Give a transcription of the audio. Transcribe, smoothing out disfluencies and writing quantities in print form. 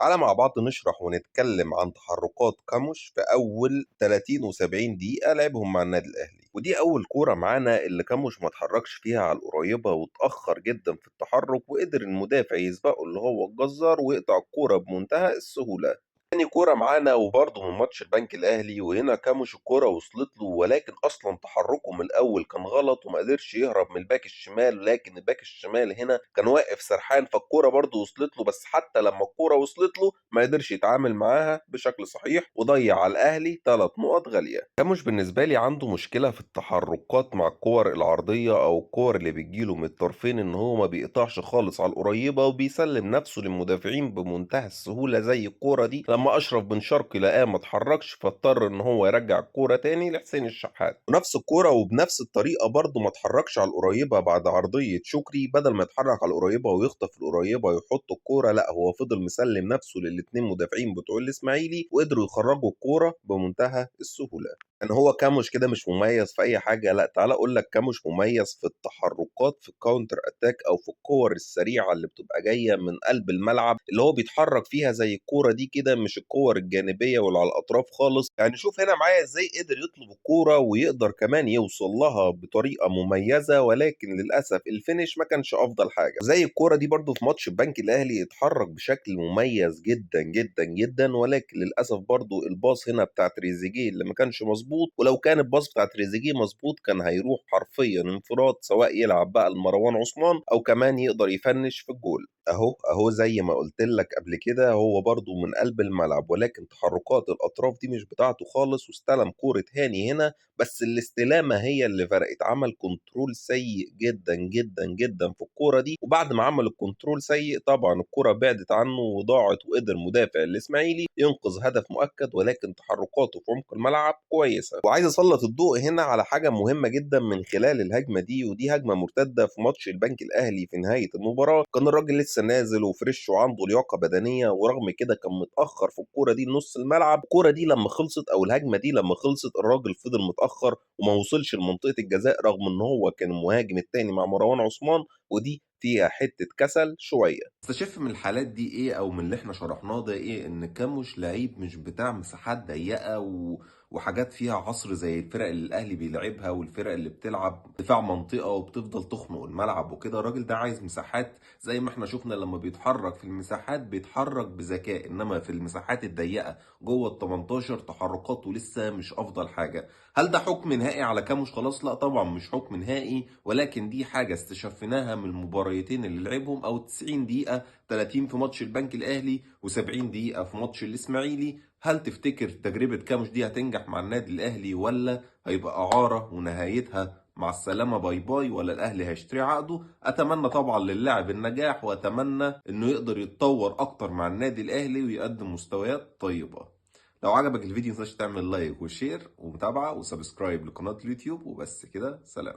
تعالَ مع بعض نشرح ونتكلم عن تحرُّكات كاموش في أول 30 و70 دقيقة لعبهم مع النادي الأهلي، ودي أول كورة معانا اللي كاموش ما اتحرّكش فيها على القريّبة واتأخّر جدًا في التحرُّك وقدر المدافع يسبقه اللي هو الجزّار ويقطع الكورة بمنتهى السهولة. تاني كورة معانا وبرضه من ماتش البنك الأهلي، وهنا كاموش الكورة وصلت له ولكن أصلًا تحرُّكه من الأول كان غلط وما قدرش يهرب من الباك الشمال، لكن الباك الشمال هنا كان واقف سرحان، فالكورة برضه وصلت له، بس حتى لمّا الكورة وصلت له ما قدرش يتعامل معاها بشكل صحيح وضيّع على الأهلي 3 نقط غالية. كاموش بالنسبة لي عنده مشكلة في التحرُّكات مع الكور العرضية أو الكور اللي بتيجي له من الطرفين، إن هو ما بيقطعش خالص على القريّبة وبيسلِّم نَفْسه للمدافعين بمنتهى السهولة زي الكورة دي لمّا أشرف بن شرقي لقاه ما اتحرّكش، فاضطر إن هو يرجّع الكورة تاني لحسين الشحات، ونفس الكورة وبنفس الطريقة برضه ما اتحرّكش على القريّبة بعد عرضية شكري، بدل ما يتحرّك على القريّبة ويخطف القريّبة ويحط الكورة، لأ هو فضل مسلِّم نفسه لل2 مدافعين بتوع الإسماعيلي وقدروا يخرّجوا الكورة بمنتهى السهولة. إن هو كاموش كده مش مميز في أي حاجة، لأ تعالَ أقول لك كاموش مميز في التحرُّكات في الcounter attack أو في الكور السريعة اللي بتبقى جاية من قلب الملعب، اللي هو بيتحرّك فيها زي الكورة دي كده، مش الكور الجانبية واللي على الأطراف خالص. يعني شوف هنا معايا إزاي قدر يطلب الكورة ويقدر كمان يوصل لها بطريقة مميزة، ولكن للأسف الfinish ما كانش أفضل حاجة. زي الكورة دي برضه في ماتش البنك الأهلي اتحرّك بشكل مميز جدًا، جدًا، جدًا، ولكن للأسف برضه الباص هنا بتاع تريزيجيه اللي ما كانش مضبوط، ولو كان الباص بتاع تريزيجيه مضبوط كان هيروح حرفيًا انفراد، سواء يلعب بقى لمروان عثمان أو كمان يقدر يفنش في الجول. أهو زي ما قُلت لك قبل كده هو برضه من قلب الملعب، ولكن تحرُّكات الأطراف دي مش بتاعته خالص، واستلم كورة هاني هنا، بس الاستلامة هي اللي فرقت، عمل كنترول سيء جدًا، جدًا، جدًا في الكورة دي، وبعد ما عمل الكنترول سيء طبعًا الكورة بعدت عنه وضاعت، وقدر مدافع الإسماعيلي ينقذ هدف مؤكد، ولكن تحرُّكاته في عمق الملعب كويسة. وعايز أسلّط الضوء هنا على حاجة مهمة جدًا من خلال الهجمة دي، ودي هجمة مرتدة في ماتش البنك الأهلي في نهاية المباراة، كان الراجل لسه نازل وفريش وعنده لياقة بدنية، ورغم كده كان متأخّر في الكورة دي لنُص الملعب، الكورة دي لمّا خلصت أو الهجمة دي لمّا خلصت الراجل فضل متأخّر وما وصلش لمنطقة الجزاء، رغم إن هو كان المهاجم التاني مع مروان عثمان، ودي فيها حتّة كسل شوية. استشف من الحالات دي إيه أو من اللي إحنا شرحناه ده إيه، إن كاموش لعيب مش بتاع مساحات ضيّقة وحاجات فيها عصر زي الفرق اللي الأهلي بيلعبها والفرق اللي بتلعب دفاع منطقة وبتفضل تخنق الملعب وكده. الراجل ده عايز مساحات زي ما إحنا شُفنا لمّا بيتحرّك في المساحات بيتحرّك بذكاء، إنّما في المساحات الضيّقة جوّه ال18 تحرُّكاته لسه مش أفضل حاجة. هل ده حُكم نهائي على كاموش خلاص؟ لأ طبعًا مش حُكم نهائي، ولكن دي حاجة استشفيناها من المباريتين اللي لعبهم أو ال90 دقيقة، 30 في ماتش البنك الأهلي و70 دقيقة في ماتش الإسماعيلي. هل تفتكر تجربة كاموش دي هتنجح مع النادي الأهلي والّا هيبقى إعارة ونهايتها مع السلامة باي باي، والّا الأهلي هيشتري عقده؟ أتمنى طبعًا للاعب النجاح، وأتمنى إنه يقدر يتطور أكتر مع النادي الأهلي ويقدم مستويات طيبة. لو عجبك الفيديو متنساش تعمل لايك وشير ومتابعة وسبسكرايب لقناة اليوتيوب، وبس كده سلام.